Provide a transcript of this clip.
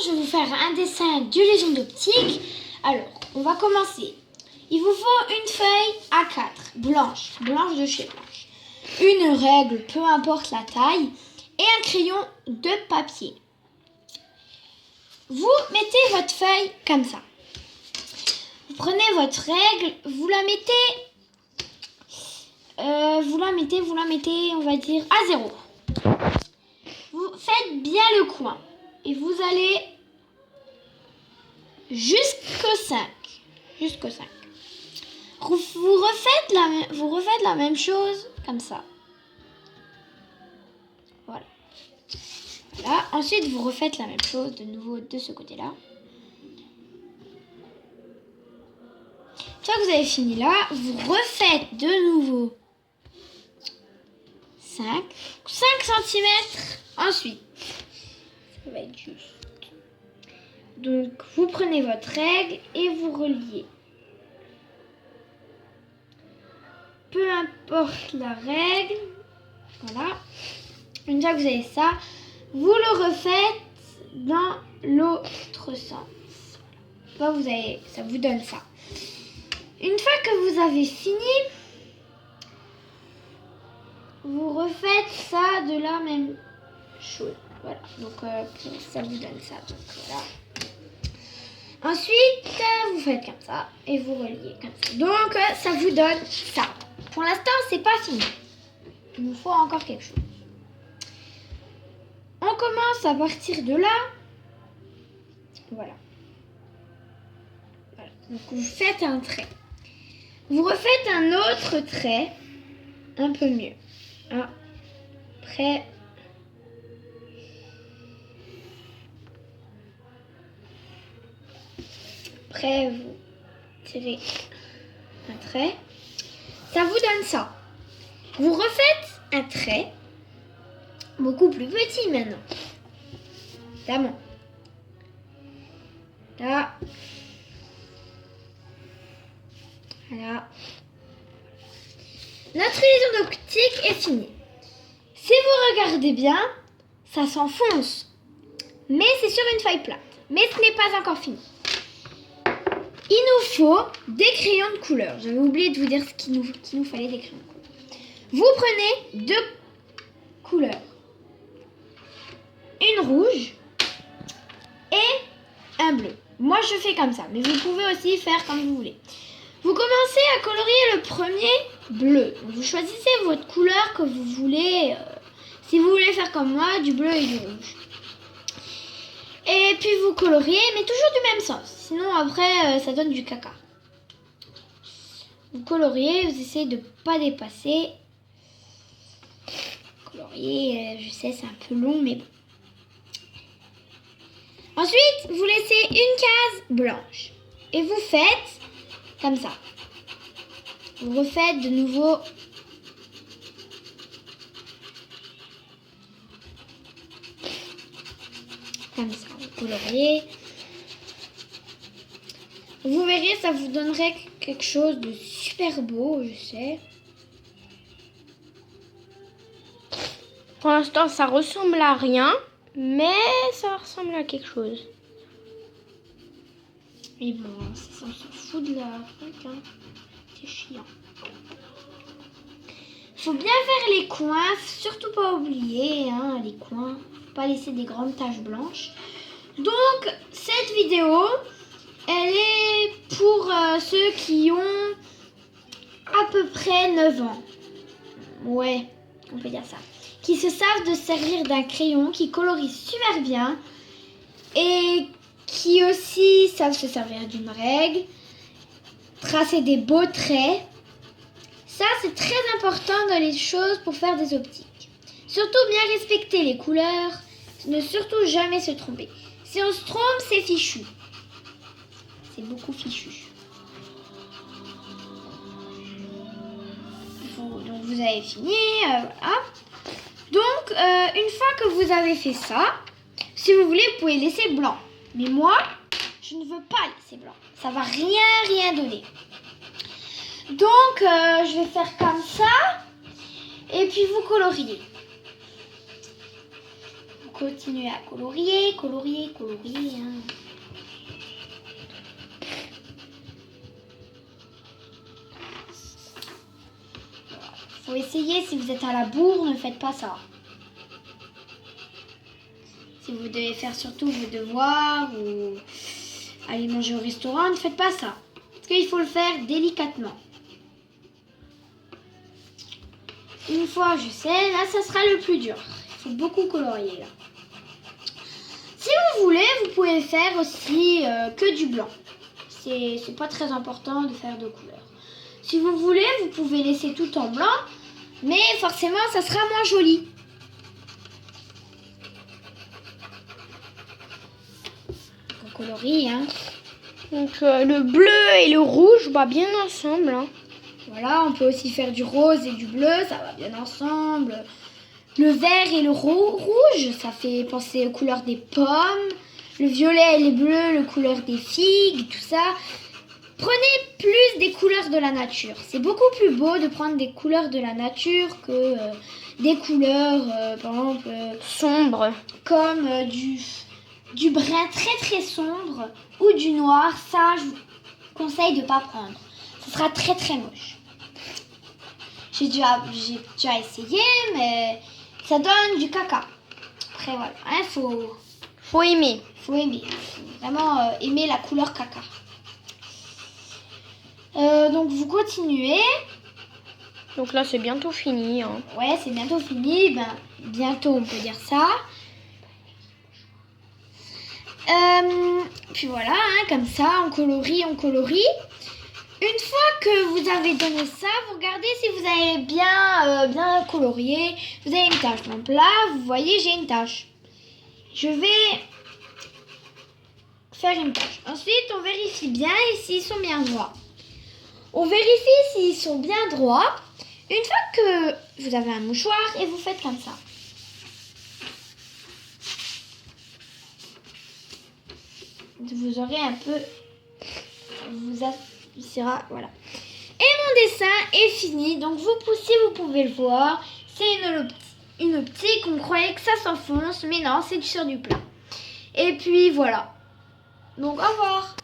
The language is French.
je vais vous faire un dessin d'illusion d'optique. Alors, on va commencer. Il vous faut une feuille A4, blanche de chez Blanche, une règle, peu importe la taille, et un crayon de papier. Vous mettez votre feuille comme ça. Vous prenez votre règle, vous la mettez, on va dire, à 0. Vous faites bien le coin et vous allez jusqu'au 5. Vous refaites la même chose comme ça. Voilà. Ensuite, vous refaites la même chose de nouveau de ce côté-là. Une fois que vous avez fini là, vous refaites de nouveau 5 cm. Ensuite, ça va être juste. Donc, vous prenez votre règle et vous reliez. Peu importe la règle. Voilà. Une fois que vous avez ça, vous le refaites dans l'autre sens. Là, ça vous donne ça. Une fois que vous avez fini, vous refaites ça de la même chose. Voilà. Donc, ça vous donne ça. Donc, voilà. Ensuite, vous faites comme ça et vous reliez comme ça. Donc, ça vous donne ça. Pour l'instant, c'est pas fini. Il nous faut encore quelque chose. On commence à partir de là. Voilà. Donc, vous faites un trait. Vous refaites un autre trait. Un peu mieux. Après, vous tirez un trait. Ça vous donne ça. Vous refaites un trait beaucoup plus petit maintenant. Évidemment. Là. Voilà. Notre illusion d'optique est finie. Si vous regardez bien, ça s'enfonce. Mais c'est sur une feuille plate. Mais ce n'est pas encore fini. Il nous faut des crayons de couleur. J'avais oublié de vous dire qu'il nous fallait des crayons de couleur. Vous prenez 2 couleurs. Une rouge et un bleu. Moi, je fais comme ça. Mais vous pouvez aussi faire comme vous voulez. Vous commencez à colorier le premier bleu. Vous choisissez votre couleur que vous voulez. Si vous voulez faire comme moi, du bleu et du rouge. Et puis vous coloriez, mais toujours du même sens. Sinon après, ça donne du caca. Vous coloriez, vous essayez de ne pas dépasser. Colorier, je sais, c'est un peu long, mais bon. Ensuite, vous laissez une case blanche. Et vous faites comme ça. Vous refaites de nouveau. Comme ça, vous coloriez. Vous verrez, ça vous donnerait quelque chose de super beau, je sais. Pour l'instant, ça ressemble à rien, mais ça ressemble à quelque chose. Et bon, ça, on s'en fout de la truc, hein. C'est chiant. Faut bien faire les coins, surtout pas oublier, hein, les coins. Faut pas laisser des grandes taches blanches. Donc, cette vidéo, elle est pour ceux qui ont à peu près 9 ans. Ouais, on peut dire ça. Qui se savent de servir d'un crayon, qui colorie super bien et qui aussi savent se servir d'une règle, tracer des beaux traits. Ça, c'est très important dans les choses pour faire des optiques. Surtout bien respecter les couleurs, ne surtout jamais se tromper. Si on se trompe, c'est fichu. C'est beaucoup fichu. Donc vous avez fini, voilà. Donc, une fois que vous avez fait ça, si vous voulez, vous pouvez laisser blanc. Mais moi, je ne veux pas laisser blanc. Ça va rien donner. Donc, je vais faire comme ça. Et puis, vous coloriez. Vous continuer à colorier, colorier, colorier. Hein. Faut essayer, si vous êtes à la bourre, ne faites pas ça. Si vous devez faire surtout vos devoirs ou aller manger au restaurant, ne faites pas ça. Parce qu'il faut le faire délicatement. Une fois, je sais, là, ça sera le plus dur. Il faut beaucoup colorier, là. Si vous voulez, vous pouvez faire aussi que du blanc. C'est pas très important de faire de couleurs. Si vous voulez, vous pouvez laisser tout en blanc, mais forcément, ça sera moins joli. On colorie, hein. Donc le bleu et le rouge, bah bien ensemble. Hein. Voilà, on peut aussi faire du rose et du bleu, ça va bien ensemble. Le vert et le rouge, ça fait penser aux couleurs des pommes. Le violet et le bleu, les couleurs des figues, tout ça. Prenez plus des couleurs de la nature. C'est beaucoup plus beau de prendre des couleurs de la nature que des couleurs, par exemple, Sombre. comme du brun très très sombre ou du noir. Ça, je vous conseille de ne pas prendre. Ce sera très très moche. J'ai déjà essayé, mais ça donne du caca. Après, voilà, hein, Faut aimer. faut aimer. Faut vraiment aimer la couleur caca. Donc, vous continuez. Donc là, c'est bientôt fini. Hein. Ouais, c'est bientôt fini. Ben, bientôt, on peut dire ça. Puis voilà, hein, comme ça, on colorie, on colorie. Une fois que vous avez donné ça, vous regardez si vous avez bien colorié. Vous avez une tache. Donc là, vous voyez, j'ai une tache. Je vais faire une tache. Ensuite, on vérifie bien s'ils sont bien droits. On vérifie s'ils sont bien droits. Une fois que vous avez un mouchoir et vous faites comme ça. Vous aurez un peu... Voilà. Et mon dessin est fini. Donc si vous pouvez le voir, c'est une optique. On croyait que ça s'enfonce, mais non, c'est sur du plat. Et puis voilà. Donc au revoir.